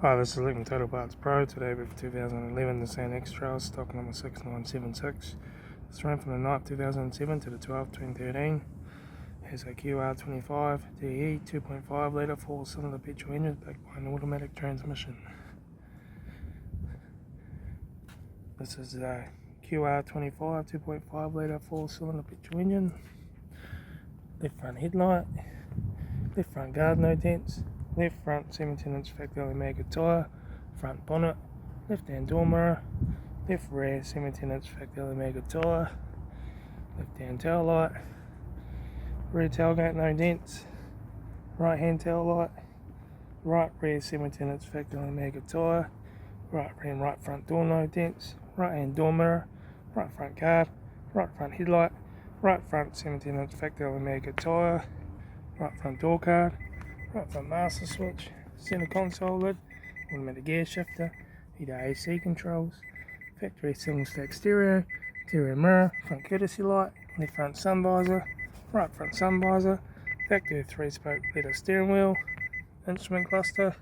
Hi, this is Litre from Total Parts Pro. Today with 2011 Nissan X-TRAIL, stock number 6976. It's run from the 9th 2007 to the 12th 2013. Has a QR25 DE 2.5 litre 4-cylinder petrol engine backed by an automatic transmission. This is a QR25 2.5 litre 4-cylinder petrol engine. Left front headlight, left front guard no dents, left front 17-inch factory mega tyre, front bonnet, left hand door mirror, left rear 17-inch factory mega tyre, left hand tail light, rear tailgate no dents, right hand tail light, right rear 17-inch factory mega tyre, right rear and right front door no dents, right hand door mirror, right front guard, right front headlight, right front 17-inch factory mega tyre, right front door card, right front master switch, center console lid, automatic gear shifter, heater AC controls, factory single stack stereo, interior mirror, front courtesy light, left front sun visor, right front sun visor, factory 3-spoke leather steering wheel, instrument cluster,